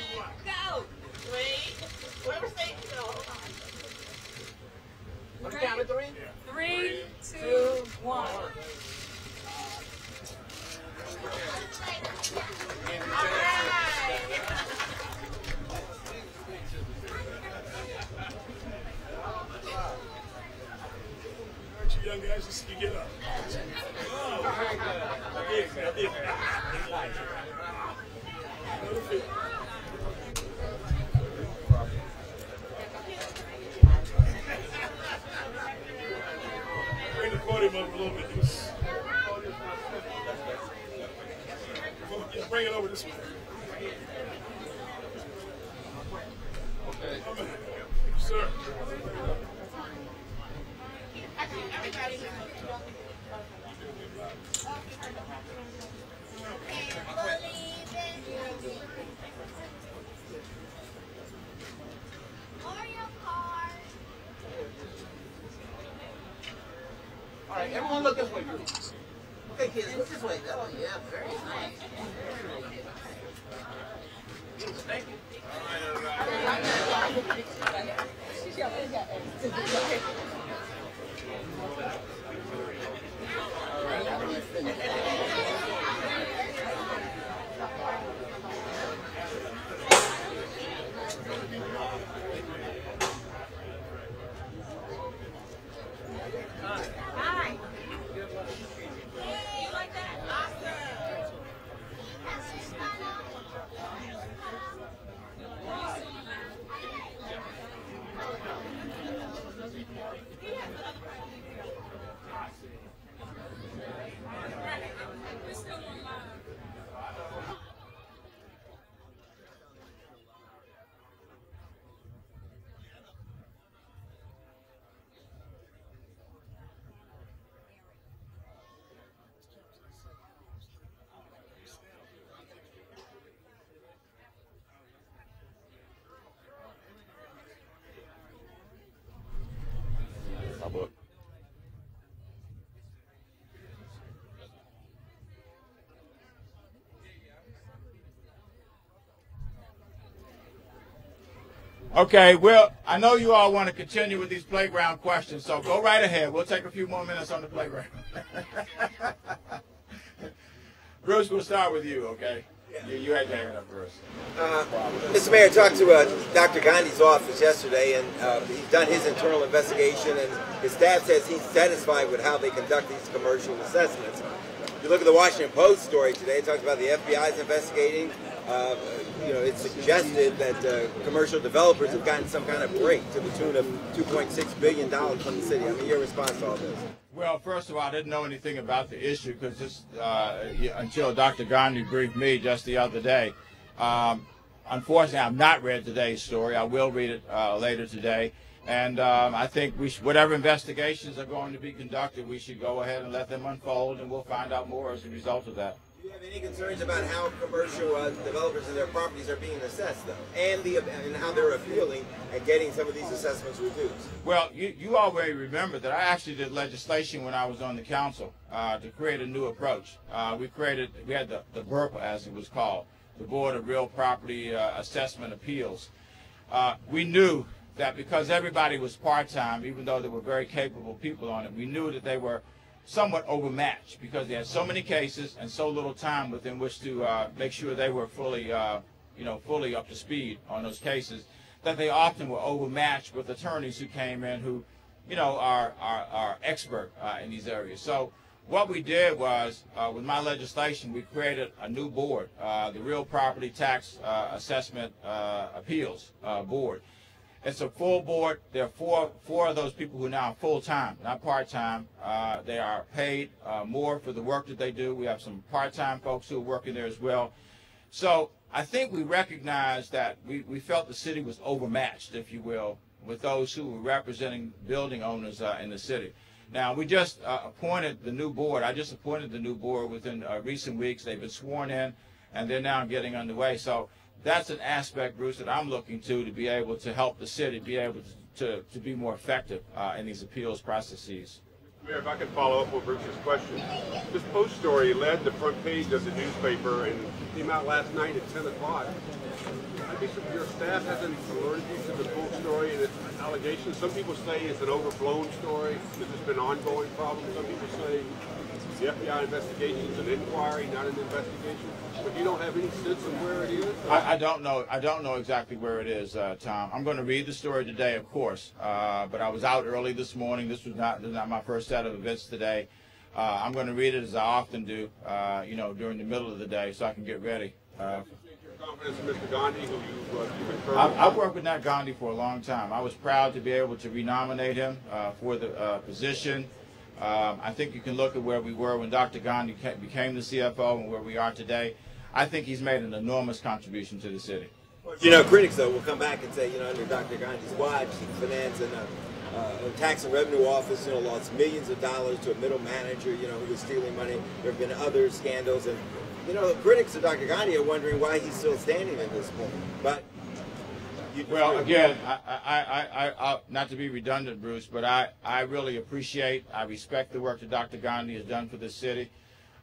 go. 3. Whoever say go. What's the count of 3? 3, 2, 1. You young guys, just you get up. Oh, very good. I did. Bring the podium up a little bit. Just bring it over this way. Okay. Sir. All right, everyone look this way, please. Okay, kids, look this way. Oh, yeah, very nice. Thank you. Okay, well, I know you all want to continue with these playground questions, so go right ahead. We'll take a few more minutes on the playground. Bruce, we'll start with you, okay? You had your hand up first. Mr. Mayor, I talked to Dr. Gandhi's office yesterday, and he's done his internal investigation, and his staff says he's satisfied with how they conduct these commercial assessments. If you look at the Washington Post story today, it talks about the FBI's investigating. It's suggested that commercial developers have gotten some kind of break to the tune of $2.6 billion from the city. I mean, your response to all this? Well, first of all, I didn't know anything about the issue because this until Dr. Gandhi briefed me just the other day. Unfortunately, I've not read today's story. I will read it later today. And I think whatever investigations are going to be conducted, we should go ahead and let them unfold, and we'll find out more as a result of that. Do you have any concerns about how commercial developers and their properties are being assessed, though, and how they're appealing and getting some of these assessments reduced? Well, you already remember that I actually did legislation when I was on the council to create a new approach. We had the BURPA, as it was called, the Board of Real Property Assessment Appeals. we knew that because everybody was part-time, even though there were very capable people on it, we knew that they were somewhat overmatched because they had so many cases and so little time within which to make sure they were fully, fully up to speed on those cases, that they often were overmatched with attorneys who came in who, are expert in these areas. So what we did was, with my legislation, we created a new board, the Real Property Tax Assessment Appeals Board. It's a full board. There are four of those people who are now full-time, not part-time. They are paid more for the work that they do. We have some part-time folks who are working there as well. So I think we recognized that we felt the city was overmatched, if you will, with those who were representing building owners in the city. Now, we just appointed the new board. I just appointed the new board within recent weeks. They've been sworn in, and they're now getting underway. So that's an aspect, Bruce, that I'm looking to be able to help the city be able to be more effective in these appeals processes. Mayor, if I could follow up with Bruce's question. This post story led the front page of the newspaper and came out last night at 10 o'clock. I guess your staff hasn't alerted you to the full story and its allegations. Some people say it's an overblown story. This has been an ongoing problem. Some people say the FBI investigation is an inquiry, not an investigation. But you don't have any sense of where it is? I don't know. I don't know exactly where it is, Tom. I'm going to read the story today, of course. But I was out early this morning. This was not my first set of events today. I'm going to read it as I often do, during the middle of the day, so I can get ready. Confidence in Mr. Gandhi, who you confirmed? I've worked with Nat Gandhi for a long time. I was proud to be able to renominate him for the position. I think you can look at where we were when Dr. Gandhi became the CFO and where we are today. I think he's made an enormous contribution to the city. Critics, though, will come back and say, under Dr. Gandhi's watch, the finance and tax and revenue office, lost millions of dollars to a middle manager, who was stealing money. There have been other scandals, and the critics of Dr. Gandhi are wondering why he's still standing at this point. But well, again, I not to be redundant, Bruce, but I really appreciate, I respect the work that Dr. Gandhi has done for this city.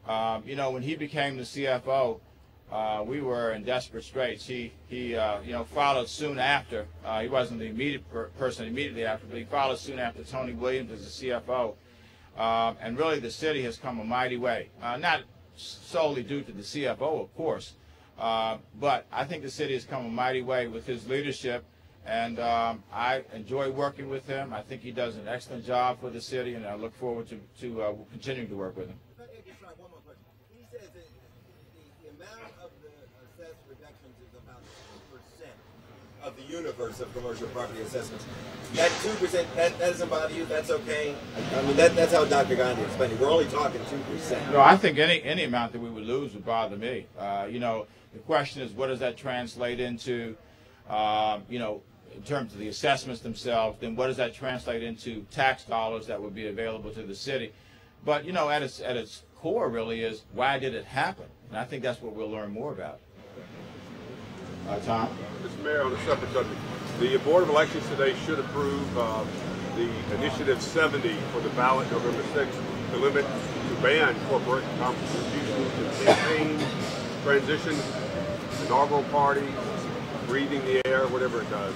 When he became the CFO, we were in desperate straits. He followed soon after. He wasn't the immediate person immediately after, but he followed soon after Tony Williams as the CFO. And really, the city has come a mighty way. Not solely due to the CFO, of course, but I think the city has come a mighty way with his leadership, and I enjoy working with him. I think he does an excellent job for the city, and I look forward to continuing to work with him. He says that the amount of the assessed reductions is about 2% of the universe of commercial property assessments. That 2%, that doesn't bother you? That's okay? I mean, that's how Dr. Gandhi explained it. We're only talking 2%. No, I think any amount that we would lose would bother me. The question is, what does that translate into, in terms of the assessments themselves, then what does that translate into tax dollars that would be available to the city? But, at its core really is, why did it happen? And I think that's what we'll learn more about. Tom? Mr. Mayor, on a separate subject, the Board of Elections today should approve the Initiative 70 for the ballot November 6th to ban corporate contributions to campaigns, transitions, inaugural parties, breathing the air, whatever it does.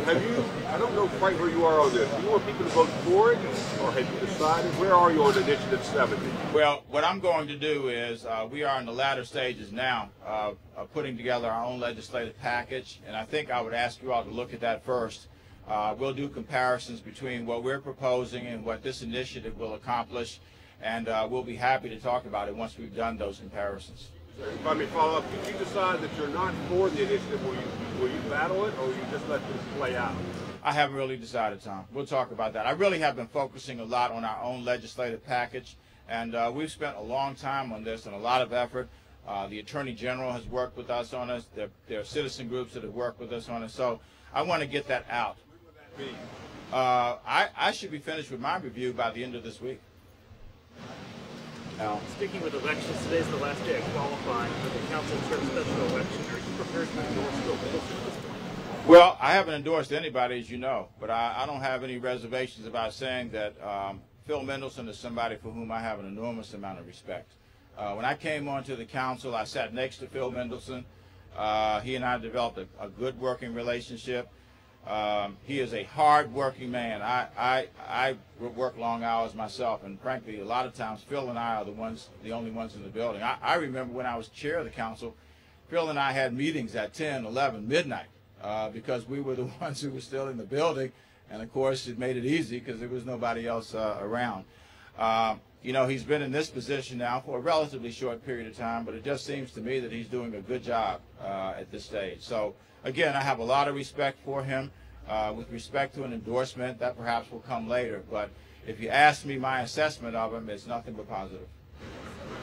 Have you, I don't know quite where you are on this. Do you want people to vote for it, or have you decided? Where are you on Initiative 70? Well, what I'm going to do is, we are in the latter stages now of putting together our own legislative package, and I think I would ask you all to look at that first. We'll do comparisons between what we're proposing and what this initiative will accomplish, and we'll be happy to talk about it once we've done those comparisons. If I may follow up, did you decide that you're not for the initiative? Will you battle it, or will you just let this play out? I haven't really decided, Tom. We'll talk about that. I really have been focusing a lot on our own legislative package, and we've spent a long time on this and a lot of effort. The Attorney General has worked with us on this. There are citizen groups that have worked with us on it, so I want to get that out. When would that be? I should be finished with my review by the end of this week. Speaking with elections, today's the last day of qualifying for the council chair special election. Are you prepared to endorse Phil Mendelsson at this point? Well, I haven't endorsed anybody, as you know, but I don't have any reservations about saying that Phil Mendelsson is somebody for whom I have an enormous amount of respect. When I came onto the council, I sat next to Phil Mendelsson. He and I developed a good working relationship. He is a hard-working man. I work long hours myself, and frankly, a lot of times Phil and I are the only ones in the building. I remember when I was chair of the council, Phil and I had meetings at 10, 11, midnight, because we were the ones who were still in the building, and of course it made it easy because there was nobody else around. You know, he's been in this position now for a relatively short period of time, but it just seems to me that he's doing a good job at this stage. So again, I have a lot of respect for him. With respect to an endorsement, that perhaps will come later, but if you ask me my assessment of him, it's nothing but positive.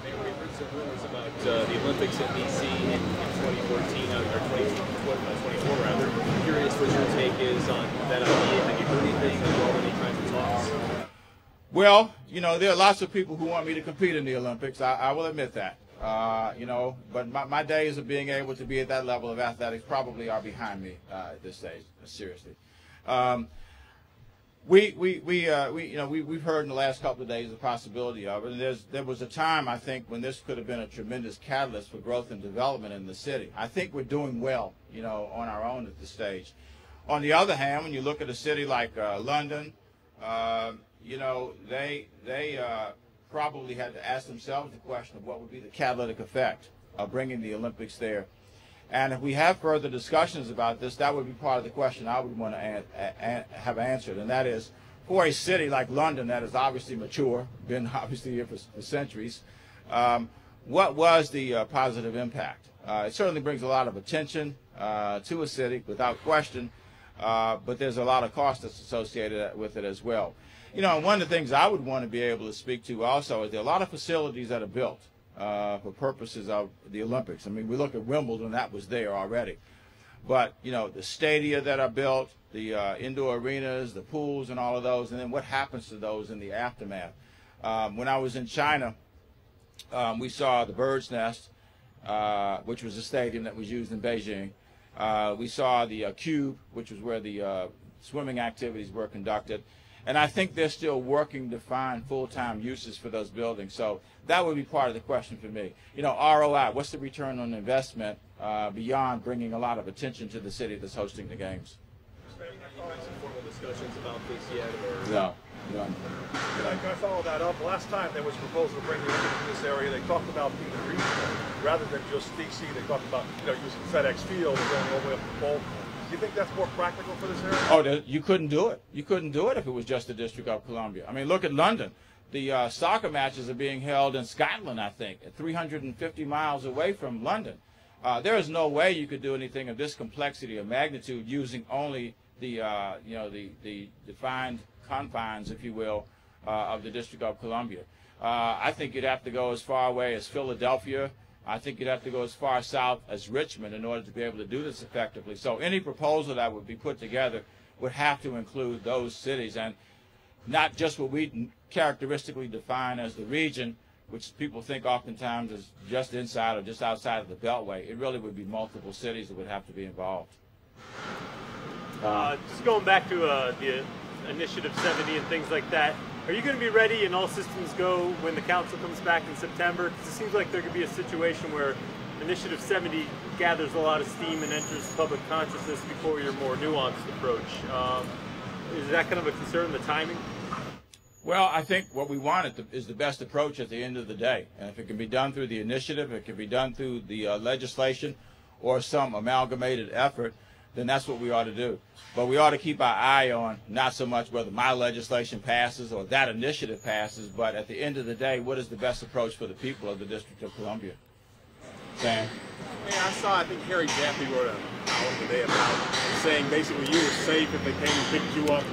Mayor, we've heard some rumors about the Olympics in D.C. in 2014, or 2024 rather. I'm curious what your take is on that idea. Have you heard anything? Have you already kinds of talks? Well, you know, there are lots of people who want me to compete in the Olympics. I will admit that. You know, but my days of being able to be at that level of athletics probably are behind me at this stage. Seriously, we've heard in the last couple of days the possibility of it. And there was a time, I think, when this could have been a tremendous catalyst for growth and development in the city. I think we're doing well, you know, on our own at this stage. On the other hand, when you look at a city like London, you know, they probably had to ask themselves the question of what would be the catalytic effect of bringing the Olympics there. And if we have further discussions about this, that would be part of the question I would want to have answered, and that is, for a city like London that is obviously mature, been obviously here for centuries, what was the positive impact? It certainly brings a lot of attention to a city, without question, but there's a lot of cost that's associated with it as well. You know, one of the things I would want to be able to speak to also is there are a lot of facilities that are built for purposes of the Olympics. I mean, we look at Wimbledon, that was there already. But, you know, the stadia that are built, the indoor arenas, the pools and all of those, and then what happens to those in the aftermath. When I was in China, we saw the Bird's Nest, which was a stadium that was used in Beijing. We saw the Cube, which was where the swimming activities were conducted. And I think they're still working to find full-time uses for those buildings. So that would be part of the question for me. You know, ROI, what's the return on investment beyond bringing a lot of attention to the city that's hosting the games? Have you had some formal discussions about this yet? Or? No. Can I follow that up? Last time there was a proposal to bring the Olympics to this area, they talked about being regional rather than just D.C. They talked about, you know, using FedEx Field and going all the way up to Baltimore. Do you think that's more practical for this area? Oh, you couldn't do it. You couldn't do it if it was just the District of Columbia. I mean, look at London. The soccer matches are being held in Scotland, I think, at 350 miles away from London. There is no way you could do anything of this complexity or magnitude using only the, you know, the defined confines, if you will, of the District of Columbia. I think you'd have to go as far away as Philadelphia. I think you'd have to go as far south as Richmond in order to be able to do this effectively. So any proposal that would be put together would have to include those cities, and not just what we characteristically define as the region, which people think oftentimes is just inside or just outside of the Beltway. It really would be multiple cities that would have to be involved. Just going back to the Initiative 70 and things like that, are you going to be ready and all systems go when the council comes back in September? Because it seems like there could be a situation where Initiative 70 gathers a lot of steam and enters public consciousness before your more nuanced approach. Is that kind of a concern, the timing? Well, I think what we want is the best approach at the end of the day. And if it can be done through the initiative, it can be done through the legislation or some amalgamated effort, then that's what we ought to do. But we ought to keep our eye on not so much whether my legislation passes or that initiative passes, but at the end of the day, what is the best approach for the people of the District of Columbia? Sam? Yeah, I think Harry Jaffe wrote a column today about saying basically you were safe if they came and picked you up.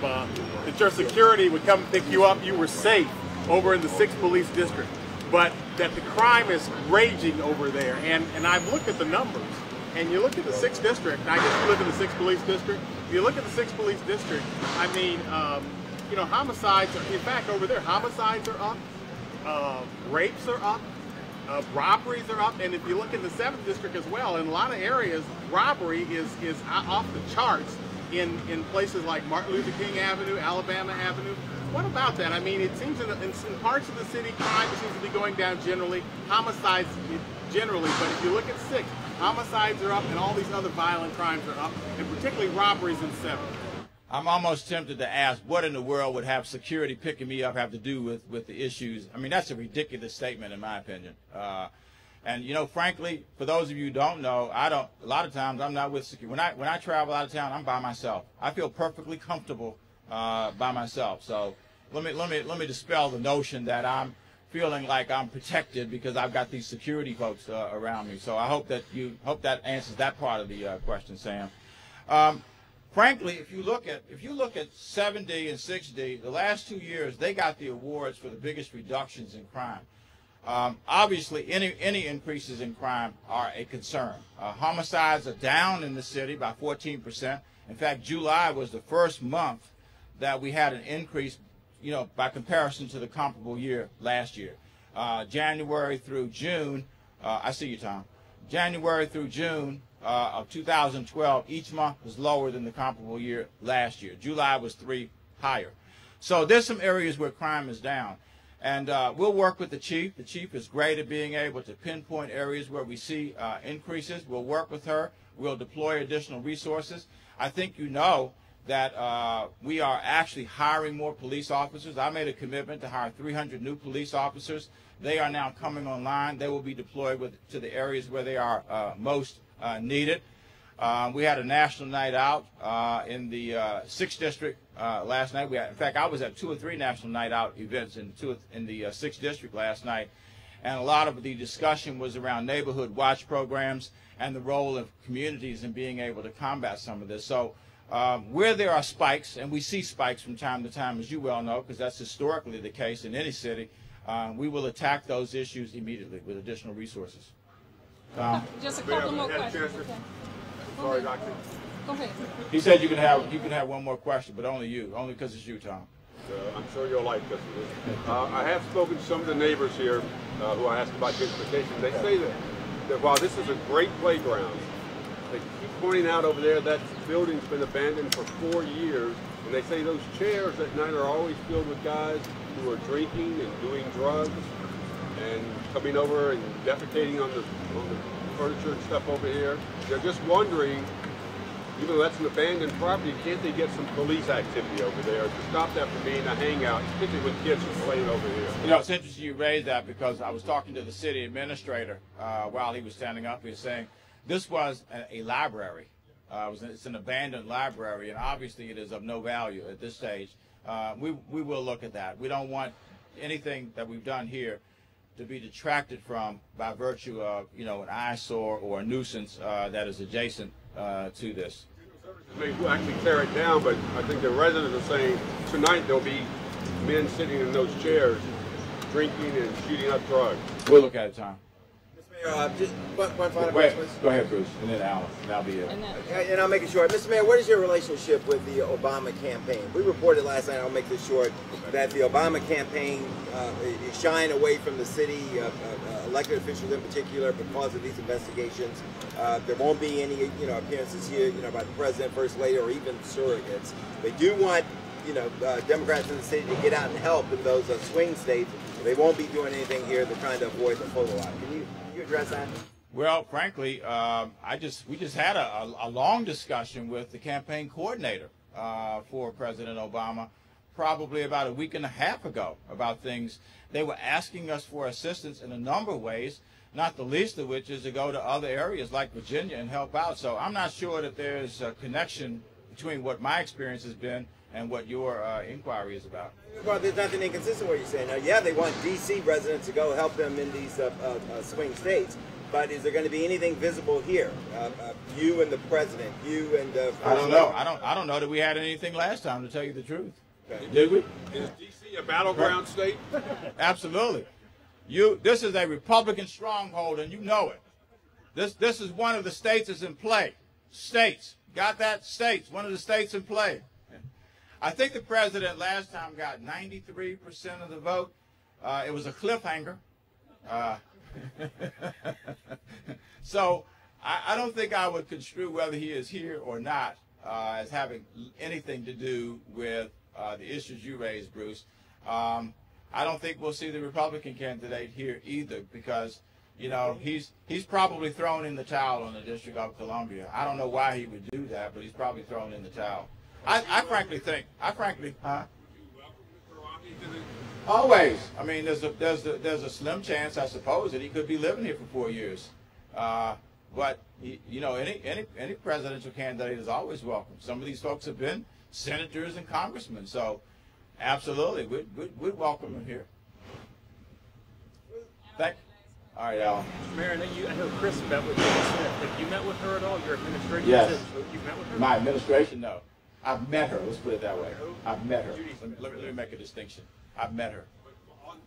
That your security would come and pick you up, you were safe over in the 6th Police District. But that the crime is raging over there. And I've looked at the numbers. And you look at the 6th District, I just live in the 6th Police District. If you look at the 6th Police District, I mean, you know, homicides are, in fact, over there, homicides are up, rapes are up, robberies are up, and if you look in the 7th District as well, in a lot of areas, robbery is off the charts in places like Martin Luther King Avenue, Alabama Avenue. What about that? I mean, it seems in parts of the city, crime seems to be going down generally. Homicides, generally, but if you look at 6, homicides are up and all these other violent crimes are up, and particularly robberies in 7. I'm almost tempted to ask, what in the world would have security picking me up have to do with the issues? I mean, that's a ridiculous statement in my opinion. And you know, frankly, for those of you who don't know, a lot of times I'm not with security. When I travel out of town, I'm by myself. I feel perfectly comfortable by myself. So let me dispel the notion that I'm feeling like I'm protected because I've got these security folks around me. So I hope that answers that part of the question, Sam. Frankly, if you look at 7D and 6D, the last 2 years they got the awards for the biggest reductions in crime. Obviously, any increases in crime are a concern. Homicides are down in the city by 14%. In fact, July was the first month that we had an increase, you know, by comparison to the comparable year last year. January through June, I see you, Tom. January through June of 2012, each month was lower than the comparable year last year. July was 3 higher. So there's some areas where crime is down. And we'll work with the chief. The chief is great at being able to pinpoint areas where we see increases. We'll work with her. We'll deploy additional resources. I think you know that we are actually hiring more police officers. I made a commitment to hire 300 new police officers. They are now coming online. They will be deployed to the areas where they are most needed. We had a national night out in the 6th District last night. In fact, I was at 2 or 3 national night out events in the 6th District last night. And a lot of the discussion was around neighborhood watch programs and the role of communities in being able to combat some of this. So where there are spikes, and we see spikes from time to time, as you well know, because that's historically the case in any city, we will attack those issues immediately with additional resources. Just a couple more questions. Sorry, Doctor. Go ahead. He said you can have one more question, but only because it's you, Tom. I'm sure you'll like this. I have spoken to some of the neighbors here who I asked about gentrification. They say that while this is a great playground, they keep pointing out over there that building's been abandoned for 4 years, and they say those chairs at night are always filled with guys who are drinking and doing drugs and coming over and defecating on the furniture and stuff over here. They're just wondering, even though that's an abandoned property, can't they get some police activity over there to stop that from being a hangout, particularly when kids are playing over here? You know, it's interesting you raised that because I was talking to the city administrator while he was standing up. He was saying this was a library. It's an abandoned library, and obviously it is of no value at this stage. We will look at that. We don't want anything that we've done here to be detracted from by virtue of, you know, an eyesore or a nuisance that is adjacent to this. May actually tear it down, but I think the residents are saying tonight there'll be men sitting in those chairs drinking and shooting up drugs. We'll look at it, Tom. Mayor, just one final question. Go ahead, Bruce, and then Alan. That'll be it. And I'll make it short. Mr. Mayor, what is your relationship with the Obama campaign? We reported last night, I'll make this short, that the Obama campaign is shying away from the city, elected officials in particular, because of these investigations. There won't be any, appearances here, by the president, first lady, or even surrogates. They do want, Democrats in the city to get out and help in those swing states. They won't be doing anything here. They're trying to avoid the photo op. Can you address that? Well, frankly, we just had a long discussion with the campaign coordinator for President Obama, probably about a week and a half ago, about things. They were asking us for assistance in a number of ways, not the least of which is to go to other areas like Virginia and help out. So I'm not sure that there's a connection between what my experience has been and what your inquiry is about. Well, there's nothing inconsistent with what you're saying. Now, yeah, they want D.C. residents to go help them in these swing states, but is there going to be anything visible here? You and the president, you and the... I don't know. I don't know that we had anything last time, to tell you the truth. Okay. Did we? Is D.C. a battleground state? Absolutely. This is a Republican stronghold, and you know it. This is one of the states that's in play. States. Got that? States. One of the states in play. I think the president last time got 93% of the vote. It was a cliffhanger. So I don't think I would construe whether he is here or not as having anything to do with the issues you raised, Bruce. I don't think we'll see the Republican candidate here either because, you know, he's probably thrown in the towel on the District of Columbia. I don't know why he would do that, but he's probably thrown in the towel. I frankly think, huh? Always. I mean, there's a slim chance, I suppose, that he could be living here for 4 years. But you know, any presidential candidate is always welcome. Some of these folks have been senators and congressmen, so absolutely, we'd welcome him here. All right, Al. Mayor, I know Chris met with Judy Smith. Have you met with her at all? Your administration? Yes. You've met with her? My administration, no. I've met her. Let's put it that way. I've met her. Let me make a distinction. I've met her.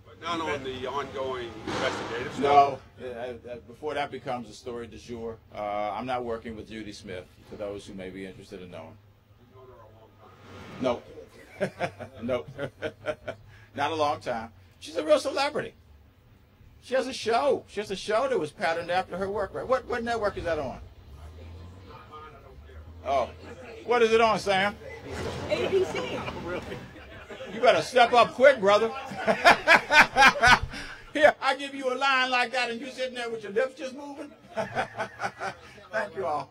But not on the ongoing investigative No. stuff? Before that becomes a story du jour, I'm not working with Judy Smith, for those who may be interested in knowing. No. Nope. Not a long time. She's a real celebrity. She has a show. She has a show that was patterned after her work. Right? What network is that on? Oh. What is it on, Sam? ABC. You better step up quick, brother. Here, I give you a line like that and you sitting there with your lips just moving. Thank you all.